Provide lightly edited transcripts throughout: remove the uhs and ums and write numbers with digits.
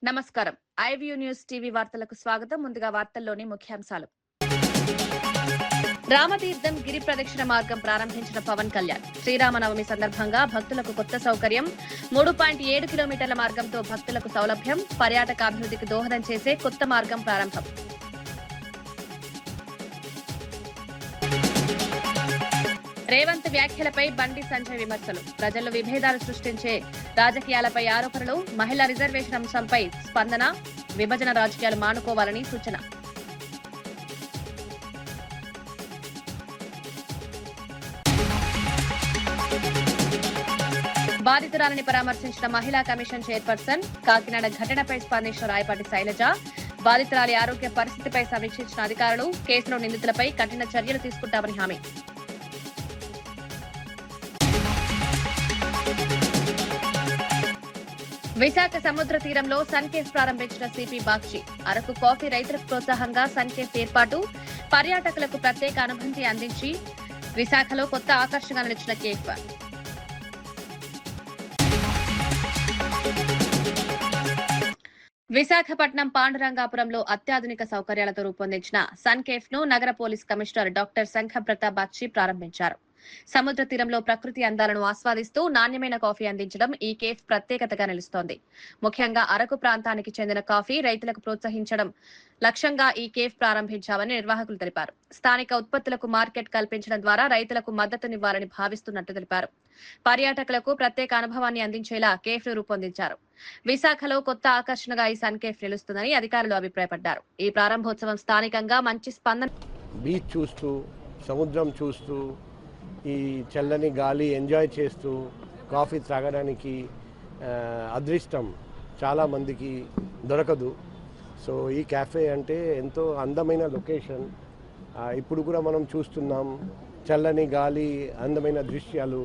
నమస్కారం. IView news TV వార్తలకు స్వాగతం. ముందుగా వార్తల్లోని ముఖ్యాంశాలు. రామతీర్థం గిరి ప్రదక్షిణ మార్గం ప్రారంభించిన పవన్ కళ్యాణ్. శ్రీరామనవమి సందర్భంగా భక్తులకు కొత్త సౌకర్యం. 3.7 కిలోమీటర్ల మార్గంతో భక్తులకు సౌలభ్యం. పర్యాటకాభివృద్ధికి దోహదం చేసే కొత్త మార్గం ప్రారంభం. రేవంత్ వ్యాఖ్యలపై బండి సంజయ్ విమర్శలు. ప్రజల్లో విభేదాలు సృష్టించే రాజకీయాలపై ఆరోపణలు. మహిళా రిజర్వేషన్ అంశంపై స్పందన. విభజన రాజకీయాలు మానుకోవాలని సూచన. బాధితురాలని పరామర్శించిన మహిళా కమిషన్ చైర్పర్సన్. కాకినాడ ఘటనపై స్పందించిన రాయపాటి శైలజ. బాధితురాలి ఆరోగ్య పరిస్థితిపై సమీక్షించిన అధికారులు. కేసులో నిందితులపై కఠిన చర్యలు తీసుకుంటామని హామీ. విశాఖ సముద్ర తీరంలో సన్కేఫ్ ప్రారంభించిన సిపి బాక్షి. అరకు కాఫీ రైతులకు ప్రోత్సాహంగా సన్కేఫ్ ఏర్పాటు. పర్యాటకులకు ప్రత్యేక అనుభూతి అందించి విశాఖలో కొత్త ఆకర్షణగా నిలిచిన కేఫ్. విశాఖపట్నం పాండురంగాపురంలో అత్యాధునిక సౌకర్యాలతో రూపొందించిన సన్కేఫ్ ను నగర పోలీస్ కమిషనర్ డాక్టర్ శంఖ ప్రతాప్ బాక్షి ప్రారంభించారు. సముద్ర తీరంలో ప్రకృతి అందాలను ఆస్వాదిస్తూ నాణ్యమైన కాఫీ అందించడం ఈ కేఫ్ ప్రత్యేకతగా నిలుస్తోంది. ముఖ్యంగా అరకు ప్రాంతానికి చెందిన కాఫీ రైతులకు ప్రోత్సహించడం లక్ష్యంగా ఈ కేఫ్ ప్రారంభించామని నిర్వాహకులు తెలిపారు. స్థానిక ఉత్పత్తులకు మార్కెట్ కల్పించడం ద్వారా రైతులకు మద్దతునివ్వాలని భావిస్తున్నట్టు తెలిపారు. పర్యాటకులకు ప్రత్యేక అనుభవాన్ని అందించేలా కేఫ్ ను రూపొందించారు. విశాఖలో కొత్త ఆకర్షణగా ఈ సన్ కేఫ్ నిలుస్తుందని అధికారులు అభిప్రాయపడ్డారు. ఈ ప్రారంభోత్సవం స్థానికంగా మంచి స్పందన. బీచ్ చూస్తూ, సముద్రం చూస్తూ, ఈ చల్లని గాలి ఎంజాయ్ చేస్తూ కాఫీ త్రాగడానికి అదృష్టం చాలామందికి దొరకదు. సో ఈ క్యాఫే అంటే ఎంతో అందమైన లొకేషన్. ఇప్పుడు కూడా మనం చూస్తున్నాం చల్లని గాలి, అందమైన దృశ్యాలు.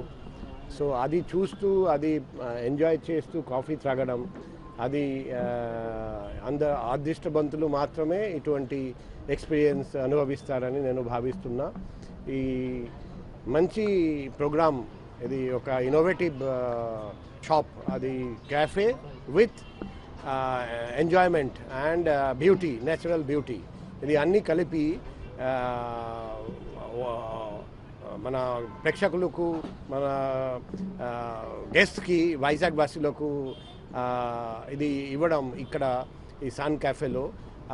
సో అది చూస్తూ, అది ఎంజాయ్ చేస్తూ కాఫీ త్రాగడం, అది అదృష్టవంతులు మాత్రమే ఇటువంటి ఎక్స్పీరియన్స్ అనుభవిస్తారని నేను భావిస్తున్నా. ఈ మంచి ప్రోగ్రామ్, ఇది ఒక ఇన్నోవేటివ్ షాప్, అది cafe with enjoyment and beauty, natural beauty, ఇది అన్నీ కలిపి మన ప్రేక్షకులకు, మన గెస్ట్కి, వైజాగ్ వాసులకు ఇది ఇవ్వడం ఇక్కడ ఈ సన్ క్యాఫేలో,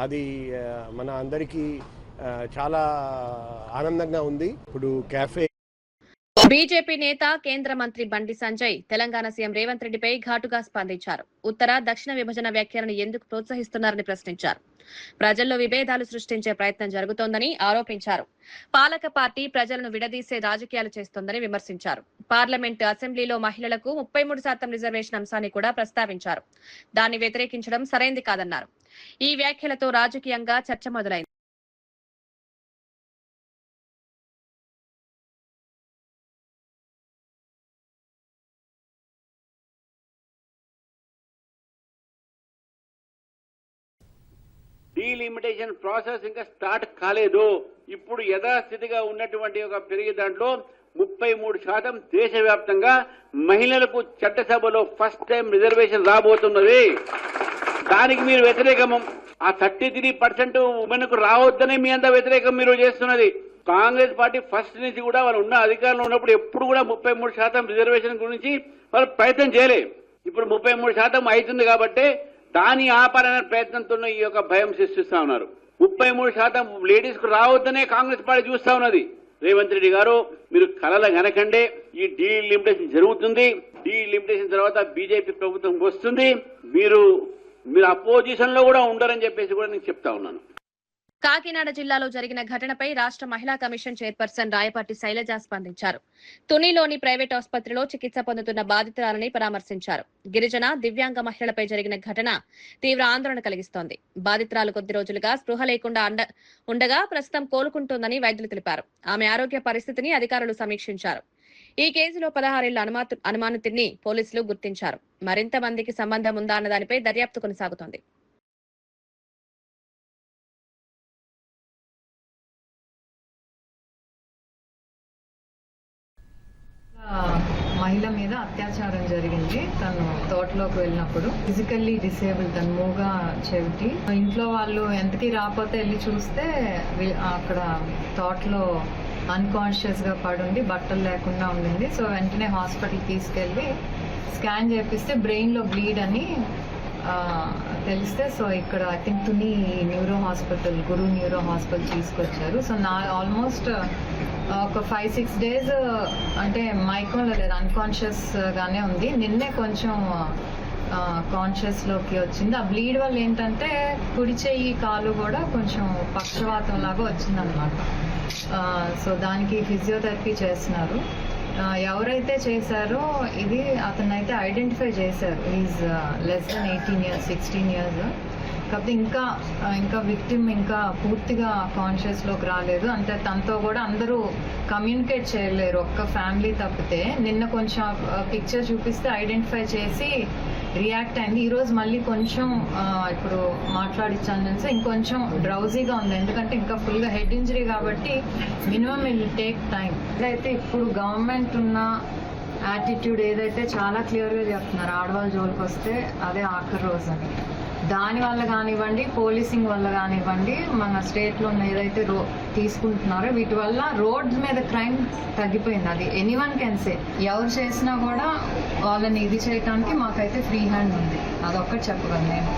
అది మన అందరికీ చాలా ఆనందంగా ఉంది. ఇప్పుడు క్యాఫే. బీజేపీ నేత, కేంద్ర మంత్రి బండి సంజయ్ తెలంగాణ సీఎం రేవంత్ రెడ్డిపై ఘాటుగా స్పందించారు. ఉత్తర దక్షిణ విభజన వ్యాఖ్యలను ఎందుకు ప్రోత్సహిస్తున్నారని ప్రశ్నించారు. ప్రజల్లో విభేదాలు సృష్టించే ప్రయత్నం జరుగుతోందని ఆరోపించారు. పాలక పార్టీ ప్రజలను విడదీసే రాజకీయాలు చేస్తోందని విమర్శించారు. పార్లమెంటు, అసెంబ్లీలో మహిళలకు 33% రిజర్వేషన్ అంశాన్ని కూడా ప్రస్తావించారు. దాన్ని వ్యతిరేకించడం సరైంది కాదన్నారు. ఈ వ్యాఖ్యలతో రాజకీయంగా చర్చ మొదలైంది. డీలిమిటేషన్ ప్రాసెస్ ఇంకా స్టార్ట్ కాలేదు. ఇప్పుడు యథాస్థితిగా ఉన్నటువంటి ఒక పెరిగే దాంట్లో 33% దేశవ్యాప్తంగా మహిళలకు చట్టసభలో ఫస్ట్ టైం రిజర్వేషన్ రాబోతున్నది. దానికి మీరు వ్యతిరేకం. ఆ 33% ఉమెన్ కు రావద్దనే మీ అంతా వ్యతిరేకం మీరు చేస్తున్నది. కాంగ్రెస్ పార్టీ ఫస్ట్ నుంచి కూడా వాళ్ళు ఉన్న అధికారంలో ఉన్నప్పుడు ఎప్పుడు కూడా 33% రిజర్వేషన్ గురించి వాళ్ళు ప్రయత్నం చేయలేదు. ఇప్పుడు 33% అవుతుంది కాబట్టి దాని ఆపాలనే ప్రయత్నంతో ఈ యొక్క భయం సృష్టిస్తా ఉన్నారు. 33% లేడీస్ కు రావద్దనే కాంగ్రెస్ పార్టీ చూస్తా ఉన్నది. రేవంత్ రెడ్డి గారు, మీరు కలల గనకండే ఈ డీలిమిటేషన్ జరుగుతుంది. డీలిమిటేషన్ తర్వాత బీజేపీ ప్రభుత్వం వస్తుంది. మీరు అపోజిషన్ లో కూడా ఉండరని చెప్పేసి కూడా నేను చెప్తా ఉన్నాను. కాకినాడ జిల్లాలో జరిగిన ఘటనపై రాష్ట్ర మహిళా కమిషన్ చైర్పర్సన్ రాయపాటి శైలజ స్పందించారు. తునిలోని ప్రైవేట్ ఆసుపత్రిలో చికిత్స పొందుతున్న బాధితురాలని పరామర్శించారు. గిరిజన, దివ్యాంగ మహిళలపై జరిగిన ఘటన తీవ్ర ఆందోళన కలిగిస్తోంది. బాధితురాలు కొద్ది రోజులుగా స్పృహ లేకుండా ఉండగా ప్రస్తుతం కోలుకుంటోందని వైద్యులు తెలిపారు. ఆమె ఆరోగ్య పరిస్థితిని అధికారులు సమీక్షించారు. ఈ కేసులో 16 ఏళ్ల అనుమానితుడిని పోలీసులు గుర్తించారు. మరింత మందికి సంబంధం ఉందా అన్న దానిపై దర్యాప్తు కొనసాగుతోంది. మహిళ మీద అత్యాచారం జరిగింది. తను తోటలోకి వెళ్ళినప్పుడు ఫిజికల్లీ డిసేబుల్, తను మూగా చెవిటి. ఇంట్లో వాళ్ళు ఎంతకీ రాకపోతే వెళ్ళి చూస్తే అక్కడ తోటలో అన్కాన్షియస్ గా పడుండి బట్టలు లేకుండా ఉండింది. సో వెంటనే హాస్పిటల్ తీసుకెళ్లి స్కాన్ చేపిస్తే బ్రెయిన్ లో బ్లీడ్ అని తెలిస్తే, సో ఇక్కడ I think Tuni neuro hospital, Guru neuro hospital తీసుకొచ్చారు. సో నా ఆల్మోస్ట్ ఒక 5-6 days అంటే మైకంలో లేదు, అన్కాన్షియస్ గానే ఉంది. నిన్నే కొంచెం కాన్షియస్ లోకి వచ్చింది. ఆ బ్లీడ్ వల్ల ఏంటంటే కుడి చెయ్యి కాలు కూడా కొంచెం పక్షవాతం లాగా వచ్చిందనమాట. సో దానికి ఫిజియోథెరపీ చేస్తున్నారు. ఎవరైతే చేశారో ఇది అతనైతే ఐడెంటిఫై చేశారు. Is less than 18 years, 16 years. కాకపోతే ఇంకా విక్టిమ్ ఇంకా పూర్తిగా కాన్షియస్ లోకి రాలేదు. అంటే తనతో కూడా అందరూ కమ్యూనికేట్ చేయలేరు, ఒక్క ఫ్యామిలీ తప్పితే. నిన్న కొంచెం పిక్చర్ చూపిస్తే ఐడెంటిఫై చేసి రియాక్ట్ అయింది. ఈ రోజు మళ్ళీ కొంచెం ఇప్పుడు మాట్లాడించాను తెలిసి ఇంకొంచెం డ్రౌజీగా ఉంది, ఎందుకంటే ఇంకా ఫుల్ గా హెడ్ ఇంజరీ కాబట్టి మినిమం విల్ టేక్ టైం. అయితే ఇప్పుడు గవర్నమెంట్ ఉన్న యాటిట్యూడ్ ఏదైతే చాలా క్లియర్ గా చెప్తున్నారు, ఆడవాళ్ళ జోలికి వస్తే అదే ఆఖరి రోజు అని. దాని వల్ల కానివ్వండి, పోలీసింగ్ వల్ల కానివ్వండి, మన స్టేట్ లో ఏదైతే తీసుకుంటున్నారో వీటి వల్ల రోడ్స్ మీద క్రైమ్ తగ్గిపోయింది. అది ఎనీవన్ కెన్ సే. ఎవరు చేసినా కూడా వాళ్ళని ఇది చేయడానికి మాకైతే ఫ్రీ హ్యాండ్ ఉంది, అదొక్కటి చెప్పగలను నేను.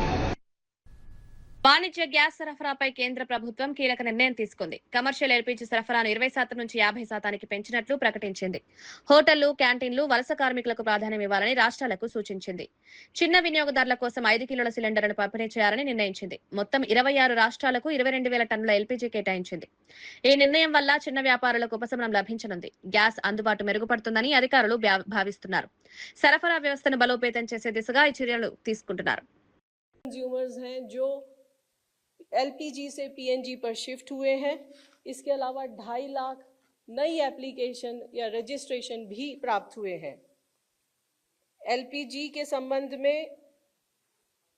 వాణిజ్య గ్యాస్ సరఫరాపై కేంద్ర ప్రభుత్వం కీలక నిర్ణయం తీసుకుంది. కమర్షియల్ ఎల్పీజీ సరఫరాను 20% నుంచి 50% పెంచినట్లు ప్రకటించింది. హోటళ్లు, క్యాంటీన్లు, వలస కార్మికులకు ప్రాధాన్యం ఇవ్వాలని రాష్ట్రాలకు సూచించింది. చిన్న వినియోగదారుల కోసం 5 కిలోల సిలిండర్లను పంపిణీ చేయాలని నిర్ణయించింది. మొత్తం 26 రాష్ట్రాలకు 22,000 టన్నుల ఎల్పీజీ కేటాయించింది. ఈ నిర్ణయం వల్ల చిన్న వ్యాపారులకు ఉపశమనం లభించనుంది. గ్యాస్ అందుబాటు మెరుగుపడుతుందని అధికారులు భావిస్తున్నారు. సరఫరా వ్యవస్థను బలోపేతం చేసే దిశగా ఈ చర్యలు తీసుకుంటున్నారు. LPG से PNG पर शिफ्ट हुए हैं। इसके अलावा 2.5 लाख नई एप्लीकेशन या रजिस्ट्रेशन भी प्राप्त हुए हैं। LPG के संबंध में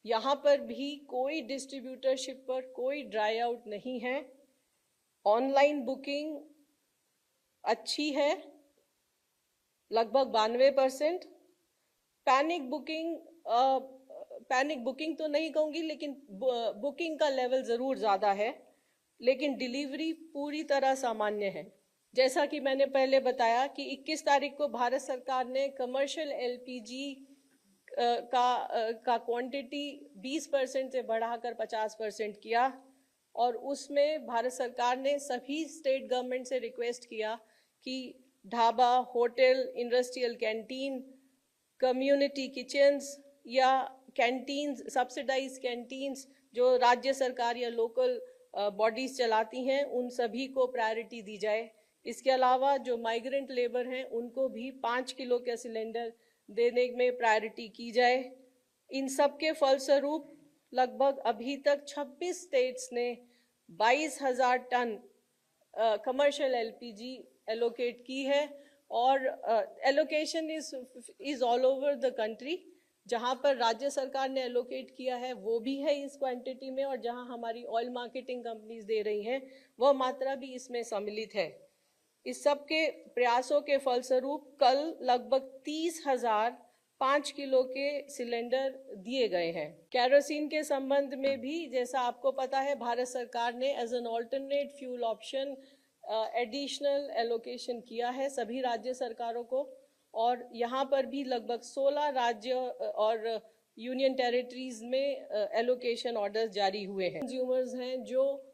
यहाँ पर भी कोई डिस्ट्रीब्यूटरशिप पर कोई ड्राई आउट नहीं है। ऑनलाइन बुकिंग अच्छी है, लगभग 92%। पैनिक बुकिंग तो नहीं कहूँगी, लेकिन बुकिंग का लेवल ज़रूर ज़्यादा है, लेकिन डिलीवरी पूरी तरह सामान्य है। जैसा कि मैंने पहले बताया कि 21 तारीख को भारत सरकार ने कमर्शियल LPG का क्वांटिटी 20% से बढ़ाकर 50% किया, और उसमें भारत सरकार ने सभी स्टेट गवर्नमेंट से रिक्वेस्ट किया कि dhaba, hotel, industrial canteen, community kitchens या कैंटीन्स, सब्सिडाइज कैंटीन्स जो राज्य सरकार या लोकल बॉडीज चलाती हैं, उन सभी को प्रायोरिटी दी जाए। इसके अलावा जो माइग्रेंट लेबर हैं उनको भी 5 किलो का सिलेंडर देने में प्रायोरिटी की जाए। इन सब के फलस्वरूप लगभग अभी तक 26 स्टेट्स ने 22,000 टन कमर्शियल LPG एलोकेट की है, और allocation is all over the country. जहां पर राज्य सरकार ने एलोकेट किया है वो भी है इस क्वांटिटी में, और जहां हमारी ऑयल मार्केटिंग कंपनीज दे रही हैं वह मात्रा भी इसमें सम्मिलित है। इस सब के प्रयासों के फलस्वरूप कल लगभग 30,000 5 किलो के सिलेंडर दिए गए हैं। केरोसिन के संबंध में भी जैसा आपको पता है, भारत सरकार ने as an alternate fuel option additional allocation किया है सभी राज्य सरकारों को, और यहाँ पर भी लगभग 16 राज्य और यूनियन टेरिटरीज में एलोकेशन ऑर्डर्स जारी हुए हैं। कंज्यूमर्स हैं जो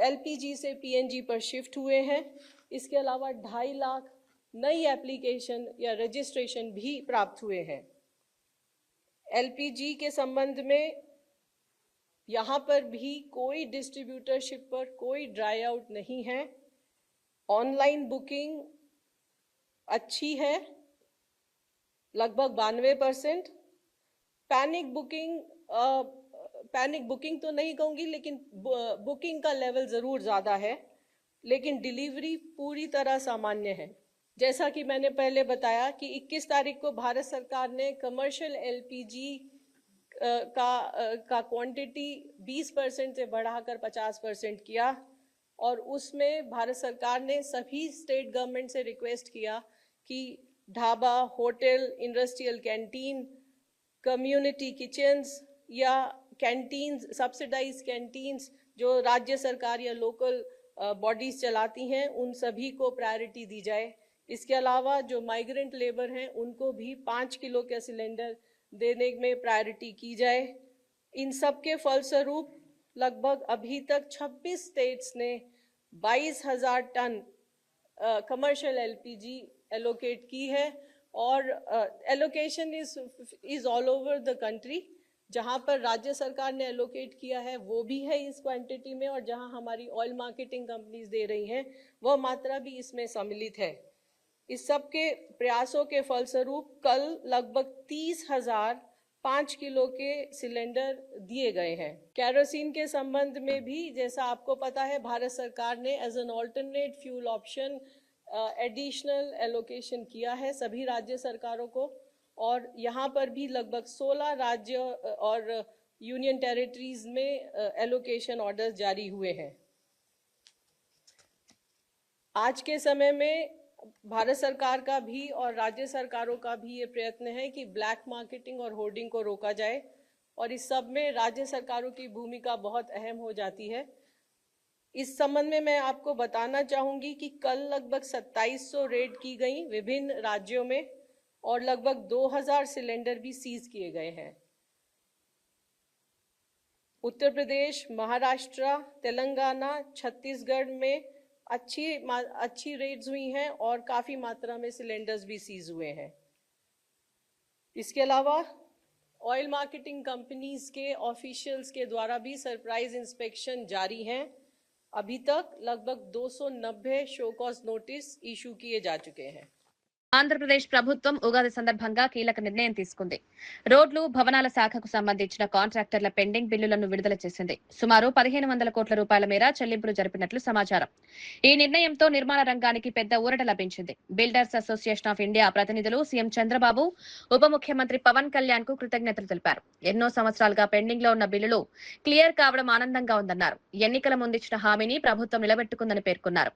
LPG से PNG पर शिफ्ट हुए हैं। इसके अलावा 2.5 लाख नई एप्लीकेशन या रजिस्ट्रेशन भी प्राप्त हुए हैं। LPG के संबंध में यहाँ पर भी कोई डिस्ट्रीब्यूटरशिप पर कोई ड्राई आउट नहीं है। ऑनलाइन बुकिंग अच्छी है, लगभग 92%। पैनिक बुकिंग तो नहीं कहूँगी, लेकिन बुकिंग का लेवल ज़रूर ज़्यादा है, लेकिन डिलीवरी पूरी तरह सामान्य है। जैसा कि मैंने पहले बताया कि 21 तारीख को भारत सरकार ने कमर्शियल LPG का क्वांटिटी 20% से बढ़ाकर 50% किया, और उसमें भारत सरकार ने सभी स्टेट गवर्नमेंट से रिक्वेस्ट किया कि dhaba, hotel, industrial canteen, community kitchens या कैंटीन्स, सब्सिडाइज कैंटीन्स जो राज्य सरकार या लोकल बॉडीज चलाती हैं, उन सभी को प्रायोरिटी दी जाए। इसके अलावा जो माइग्रेंट लेबर हैं उनको भी 5 किलो का सिलेंडर देने में प्रायोरिटी की जाए। इन सब के फलस्वरूप लगभग अभी तक 26 स्टेट्स ने 22,000 टन कमर्शियल एलपीजी एलोकेट की है और allocation is all over the country. जहां पर राज्य सरकार ने एलोकेट किया है वो भी है इस क्वांटिटी में, और जहां हमारी ऑयल मार्केटिंग कंपनीज दे रही हैं वह मात्रा भी इसमें सम्मिलित है। इस सब के प्रयासों के फलस्वरूप कल लगभग 30,000 5 किलो के सिलेंडर दिए गए हैं। केरोसिन के संबंध में भी जैसा आपको पता है, भारत सरकार ने as an alternate fuel option additional allocation किया है सभी राज्य सरकारों को, और यहाँ पर भी लगभग 16 राज्य और यूनियन टेरिटरीज में एलोकेशन ऑर्डर्स जारी हुए हैं। आज के समय में भारत सरकार का भी और राज्य सरकारों का भी ये प्रयत्न है कि ब्लैक मार्केटिंग और होर्डिंग को रोका जाए, और इस सब में राज्य सरकारों की भूमिका बहुत अहम हो जाती है। इस संबंध में मैं आपको बताना चाहूंगी कि कल लगभग 2700 रेड की गई विभिन्न राज्यों में, और लगभग 2000 सिलेंडर भी सीज किए गए हैं। उत्तर प्रदेश, महाराष्ट्र, तेलंगाना, छत्तीसगढ़ में अच्छी रेड्स हुई हैं और काफी मात्रा में सिलेंडर्स भी सीज हुए हैं। इसके अलावा ऑयल मार्केटिंग कंपनीज के ऑफिशियल्स के द्वारा भी सरप्राइज इंस्पेक्शन जारी हैं। अभी तक लगभग 290 शो कॉज नोटिस इशू किए जा चुके हैं। ఆంధ్రప్రదేశ్ ప్రభుత్వం ఉగాది సందర్భంగా కీలక నిర్ణయం తీసుకుంది. రోడ్లు, భవనాల శాఖకు సంబంధించిన కాంట్రాక్టర్ల పెండింగ్ బిల్లులను విడుదల చేసింది. సుమారు 1,500 కోట్ల రూపాయల మేర చెల్లింపులు జరిపినట్లు సమాచారం. ఈ నిర్ణయంతో నిర్మాణ రంగానికి పెద్ద ఊరట లభించింది. బిల్డర్స్ అసోసియేషన్ ఆఫ్ ఇండియా ప్రతినిధులు సీఎం చంద్రబాబు, ఉప ముఖ్యమంత్రి పవన్ కళ్యాణ్ కు కృతజ్ఞతలు తెలిపారు. ఎన్నో సంవత్సరాలుగా పెండింగ్ లో ఉన్న బిల్లులు క్లియర్ కావడం ఆనందంగా ఉందన్నారు. ఎన్నికల ముందిచ్చిన హామీని ప్రభుత్వం నిలబెట్టుకుందని పేర్కొన్నారు.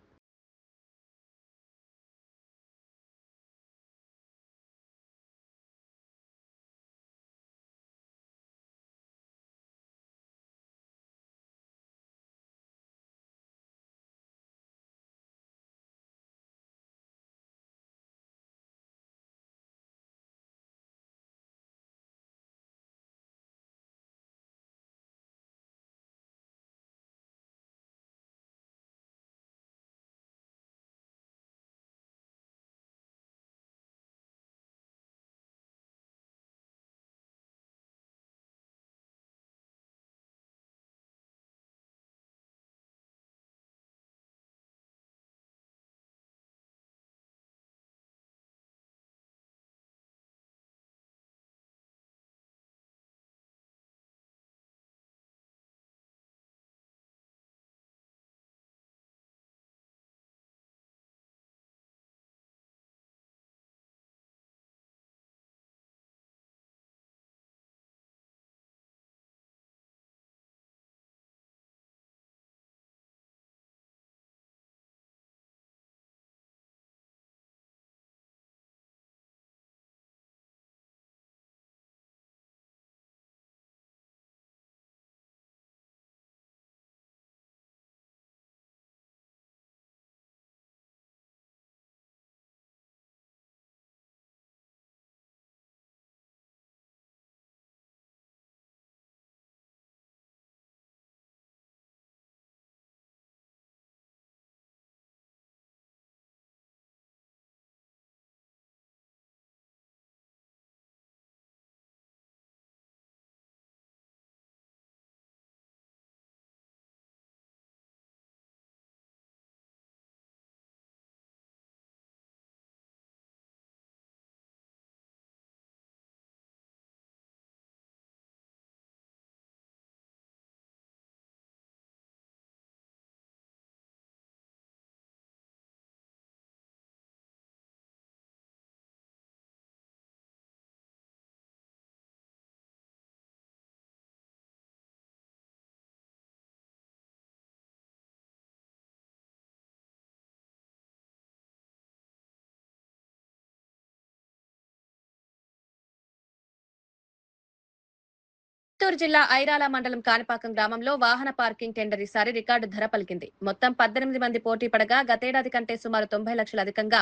చిత్తూరు జిల్లా ఐరాల మండలం కాణిపాకం గ్రామంలో వాహన పార్కింగ్ టెండర్ ఈసారి రికార్డు ధర పలికింది. మొత్తం 18 మంది పోటీ పడగా గతేడాది కంటే సుమారు 90 లక్షలు అధికంగా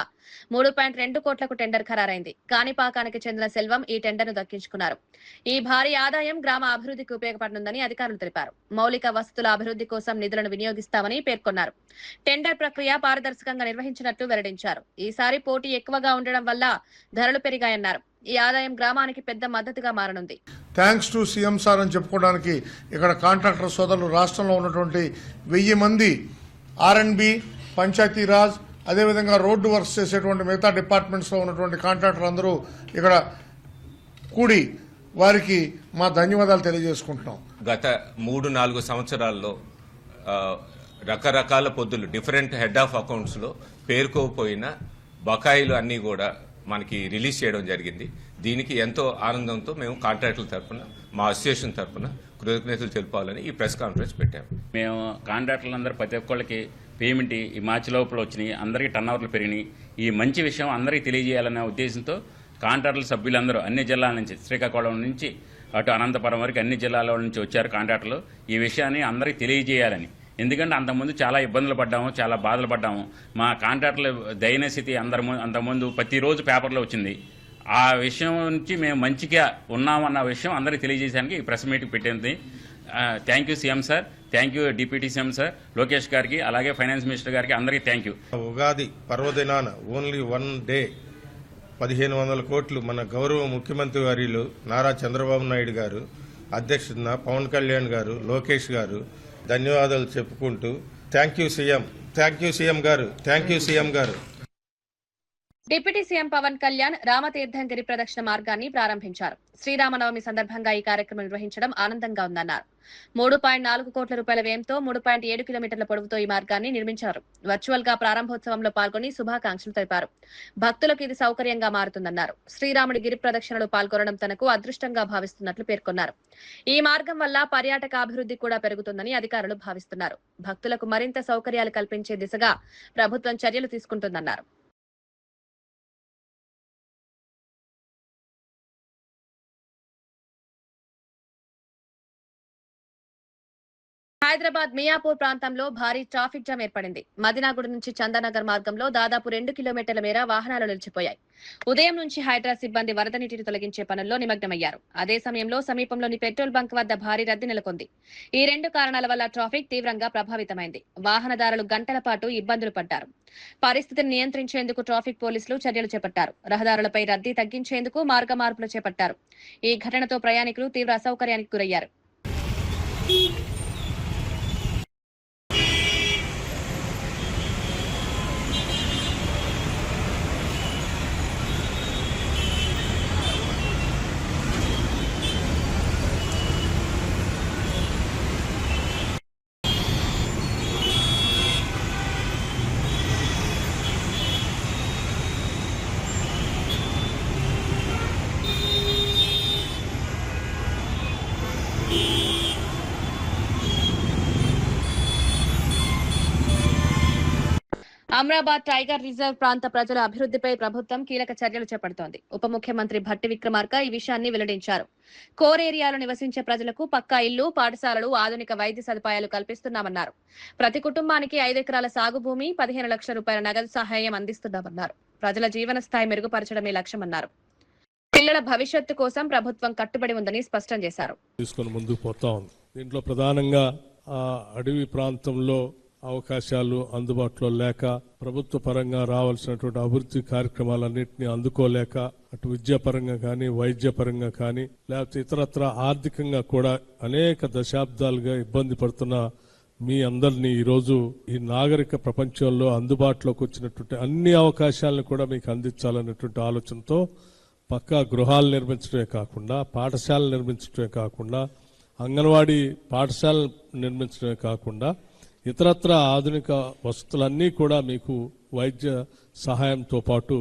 3.2 కోట్లకు టెండర్ ఖరారైంది. కాణిపాకానికి చెందిన సెల్వం ఈ టెండర్ను దక్కించుకున్నారు. ఈ భారీ ఆదాయం గ్రామ అభివృద్ధికి ఉపయోగపడనుందని అధికారులు తెలిపారు. మౌలిక వసతుల అభివృద్ధి కోసం నిధులను వినియోగిస్తామని పేర్కొన్నారు. టెండర్ ప్రక్రియ పారదర్శకంగా నిర్వహించినట్లు వెల్లడించారు. ఈసారి పోటీ ఎక్కువగా ఉండడం వల్ల ధరలు పెరిగాయన్నారు. ఈ ఆదాయం గ్రామానికి పెద్ద మద్దతుగా మారనుంది. థ్యాంక్స్ టు సీఎం సార్ అని చెప్పుకోవడానికి ఇక్కడ కాంట్రాక్టర్ సోదరులు రాష్ట్రంలో ఉన్నటువంటి 1000 మంది R&B, పంచాయతీరాజ్, అదేవిధంగా రోడ్డు వర్క్స్ చేసేటువంటి మిగతా డిపార్ట్మెంట్స్లో ఉన్నటువంటి కాంట్రాక్టర్ అందరూ ఇక్కడ కూడి వారికి మా ధన్యవాదాలు తెలియజేసుకుంటున్నాం. గత 3-4 సంవత్సరాల్లో రకరకాల పొద్దులు డిఫరెంట్ హెడ్ ఆఫ్ అకౌంట్స్లో పేరుకోపోయిన బకాయిలు అన్నీ కూడా మనకి రిలీజ్ చేయడం జరిగింది. దీనికి ఎంతో ఆనందంతో మేము కాంట్రాక్టుల తరఫున మా అసోసియేషన్ తరఫున కృతజ్ఞతలు తెలుపాలని ఈ ప్రెస్ కాన్ఫరెన్స్ పెట్టాము. మేము కాంట్రాక్టర్లందరూ ప్రతి ఒక్కళ్ళకి పేమెంట్ ఈ మార్చి లోపల వచ్చినాయి, అందరికీ టర్నోవర్లు పెరిగినాయి. ఈ మంచి విషయం అందరికీ తెలియజేయాలనే ఉద్దేశంతో కాంట్రాక్టుల సభ్యులందరూ అన్ని జిల్లాల నుంచి, శ్రీకాకుళం నుంచి అటు అనంతపురం వరకు అన్ని జిల్లాల నుంచి వచ్చారు కాంట్రాక్టర్లు. ఈ విషయాన్ని అందరికీ తెలియజేయాలని. ఎందుకంటే అంతకుముందు చాలా ఇబ్బందులు పడ్డాము, చాలా బాధలు పడ్డాము. మా కాంట్రాక్టుల దయనీయ స్థితి అంతకుముందు ప్రతిరోజు పేపర్లో వచ్చింది. ఆ విషయం నుంచి మేము మంచిగా ఉన్నామన్న విషయం అందరికీ తెలియజేయడానికి ఈ ప్రెస్ మీట్ పెట్టింది. Thank you CM sir, thank you deputy CM sir Lokesh గారికి, అలాగే ఫైనాన్స్ మినిస్టర్ గారికి అందరికీ థ్యాంక్ యూ. ఉగాది పర్వదినాన ఓన్లీ 1 డే 1500 కోట్లు మన గౌరవ ముఖ్యమంత్రి వర్యులు నారా చంద్రబాబు నాయుడు గారు అధ్యక్షతన పవన్ కళ్యాణ్ గారు, లోకేష్ గారు ధన్యవాదాలు చెప్పుకుంటూ thank you CM, thank you CM గారు, థ్యాంక్ యూ సీఎం గారు. డిప్యూటీ సీఎం పవన్ కళ్యాణ్ రామతీర్థంగిరి ప్రదక్షిణ మార్గాన్ని ప్రారంభించారు. శ్రీరామనవమి సందర్భంగా ఈ కార్యక్రమం నిర్వహించడం ఆనందంగా ఉందన్నారు. 3.4 కోట్ల రూపాయల వ్యయంతో 3.7 కిలోమీటర్ల పొడవుతో ఈ మార్గాన్ని నిర్మించారు. వర్చువల్ గా ప్రారంభోత్సవంలో పాల్గొని శుభాకాంక్షలు తెలిపారు. భక్తులకు ఇది సౌకర్యంగా మారుతుందన్నారు. శ్రీరాముడి గిరి ప్రదక్షిణలో పాల్గొనడం తనకు అదృష్టంగా భావిస్తున్నట్లు పేర్కొన్నారు. ఈ మార్గం వల్ల పర్యాటక అభివృద్ధి కూడా పెరుగుతుందని అధికారులు భావిస్తున్నారు. భక్తులకు మరింత సౌకర్యాలు కల్పించే దిశగా ప్రభుత్వం చర్యలు తీసుకుంటుందన్నారు. హైదరాబాద్ మియాపూర్ ప్రాంతంలో భారీ ట్రాఫిక్ జామ్ ఏర్పడింది. మదినాగుడ నుంచి చందానగర్ మార్గంలో దాదాపు 2 కిలోమీటర్ల మేర వాహనాలు నిలిచిపోయాయి. ఉదయం నుంచి హైడ్రా సిబ్బంది వరద నీటిని తొలగించే పనుల్లో నిమగ్నమయ్యారు. అదే సమయంలో సమీపంలోని పెట్రోల్ బంక్ వద్ద భారీ రద్దీ నెలకొంది. ఈ 2 కారణాల వల్ల ట్రాఫిక్ తీవ్రంగా ప్రభావితమైంది. వాహనదారులు గంటల పాటు ఇబ్బందులు పడ్డారు. పరిస్థితిని నియంత్రించేందుకు ట్రాఫిక్ పోలీసులు చర్యలు చేపట్టారు. రహదారులపై రద్దీ తగ్గించేందుకు మార్గ మార్పులు చేపట్టారు. ఈ ఘటనతో ప్రయాణికులు తీవ్ర అసౌకర్యానికి గురయ్యారు. అమ్రాబాద్ టైగర్ రిజర్వ్ ప్రాంత ప్రజల అభివృద్ధిపై ప్రభుత్వం కీలక చర్యలు చేపడుతోంది. ఉప ముఖ్యమంత్రి భట్టి విక్రమార్క ఈ విషయాన్ని వెల్లడించారు. కోర్ ఏరియాలో నివసించే ప్రజలకు పక్కా ఇళ్లు, పాఠశాలలు, ఆధునిక వైద్య సదుపాయాలు కల్పిస్తున్నామన్నారు. ప్రతి కుటుంబానికి 5 ఎకరాల సాగు భూమి, 15 లక్షల రూపాయల నగదు సహాయం అందిస్తున్నామన్నారు. ప్రజల జీవన స్థాయి మెరుగుపరచడమే లక్ష్యమన్నారు. పిల్లల భవిష్యత్తు కోసం ప్రభుత్వం కట్టుబడి ఉందని స్పష్టం చేశారు. తీసుకొని ముందుకు పోతా ఉంది. దీంట్లో ప్రధానంగా అడవి ప్రాంతంలో అవకాశాలు అందుబాటులో లేక, ప్రభుత్వ పరంగా రావాల్సినటువంటి అభివృద్ధి కార్యక్రమాలన్నింటినీ అందుకోలేక, అటు విద్యాపరంగా కానీ, వైద్యపరంగా కానీ, లేకపోతే ఇతరత్ర ఆర్థికంగా కూడా అనేక దశాబ్దాలుగా ఇబ్బంది పడుతున్న మీ అందరినీ ఈరోజు ఈ నాగరిక ప్రపంచంలో అందుబాటులోకి వచ్చినటువంటి అన్ని అవకాశాలను కూడా మీకు అందించాలనేటువంటి ఆలోచనతో పక్కా గృహాలు నిర్మించడమే కాకుండా, పాఠశాలలు నిర్మించడమే కాకుండా, అంగన్వాడీ పాఠశాలలు నిర్మించడమే కాకుండా ఇతరత్ర ఆధునిక వసతులన్నీ కూడా మీకు వైద్య సహాయంతో పాటు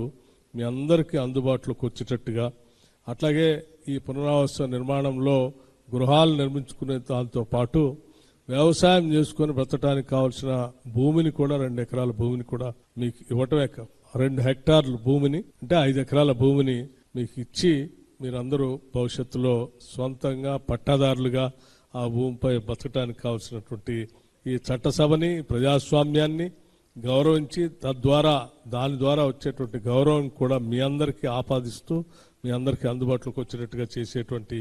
మీ అందరికీ అందుబాటులోకి వచ్చేటట్టుగా, అట్లాగే ఈ పునరావాస నిర్మాణంలో గృహాలు నిర్మించుకునే దాంతో పాటు వ్యవసాయం చేసుకుని బ్రతకడానికి కావాల్సిన భూమిని కూడా 2 ఎకరాల భూమిని కూడా మీకు ఇవ్వటమే, 2 హెక్టార్ల భూమిని అంటే 5 ఎకరాల భూమిని మీకు ఇచ్చి మీరందరూ భవిష్యత్తులో స్వంతంగా పట్టాదారులుగా ఆ భూమిపై బతకడానికి కావాల్సినటువంటి ఈ చట్టసభని, ప్రజాస్వామ్యాన్ని గౌరవించి తద్వారా దాని ద్వారా వచ్చేటువంటి గౌరవం కూడా మీ అందరికీ ఆపాదిస్తూ మీ అందరికీ అందుబాటులోకి వచ్చేటట్టుగా చేసేటువంటి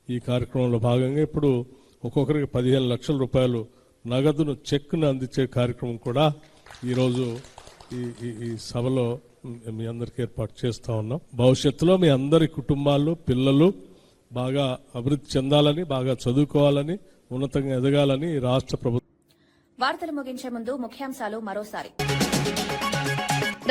ఈ కార్యక్రమంలో భాగంగా ఇప్పుడు ఒక్కొక్కరికి 15 లక్షల రూపాయలు నగదును చెక్ను అందించే కార్యక్రమం కూడా ఈరోజు ఈ సభలో మీ అందరికీ ఏర్పాటు చేస్తా ఉన్నాం. భవిష్యత్తులో మీ అందరి కుటుంబాలు, పిల్లలు బాగా అభివృద్ధి చెందాలని, బాగా చదువుకోవాలని, ఉన్నతంగా ఎదగాలని రాష్ట్ర ప్రభుత్వం. వార్తలు ముగించే ముందు ముఖ్యాంశాలు మరోసారి.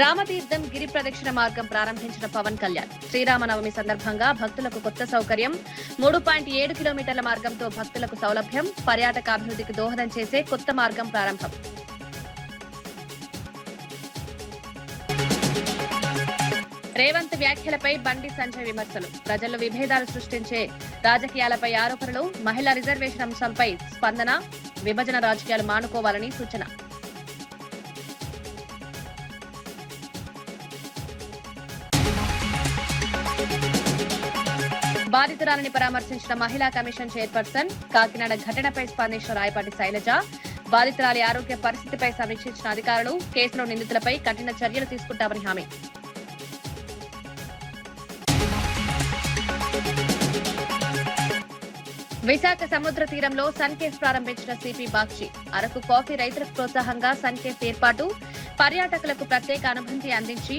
రామతీర్థం గిరి ప్రదక్షిణ మార్గం ప్రారంభించిన పవన్ కళ్యాణ్. శ్రీరామనవమి సందర్భంగా భక్తులకు కొత్త సౌకర్యం. 3.7 కిలోమీటర్ల మార్గంతో భక్తులకు సౌలభ్యం. పర్యాటక అభివృద్ధికి దోహదం చేసే కొత్త మార్గం ప్రారంభం. రేవంత్ వ్యాఖ్యలపై బండి సంజయ్ విమర్శలు. ప్రజల్లో విభేదాలు సృష్టించే రాజకీయాలపై ఆరోపణలు. మహిళా రిజర్వేషన్ అంశంపై స్పందన. విభజన రాజకీయాలు మానుకోవాలని సూచన. బాధితురాలని పరామర్శించిన మహిళా కమిషన్ చైర్పర్సన్. కాకినాడ ఘటనపై స్పందించిన రాయపాటి శైలజ. బాధితురాలి ఆరోగ్య పరిస్థితిపై సమీక్షించిన అధికారులు. కేసులో నిందితులపై కఠిన చర్యలు తీసుకుంటామని హామీ. విశాఖ సముద్ర తీరంలో సన్కేఫ్ ప్రారంభించిన సిపి బాక్షి. అరకు కాఫీ రైతులకు ప్రోత్సాహంగా సన్కేఫ్ ఏర్పాటు. పర్యాటకులకు ప్రత్యేక అనుభూతి అందించి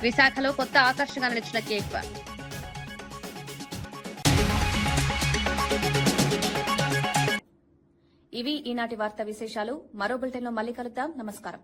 విశాఖలో కొత్త ఆకర్షణగా నిలిచిన కేఫ్. ఇవి ఈనాటి వార్తా విశేషాలు. మరో బులెటిన్లో మళ్ళీ కలుద్దాం. నమస్కారం.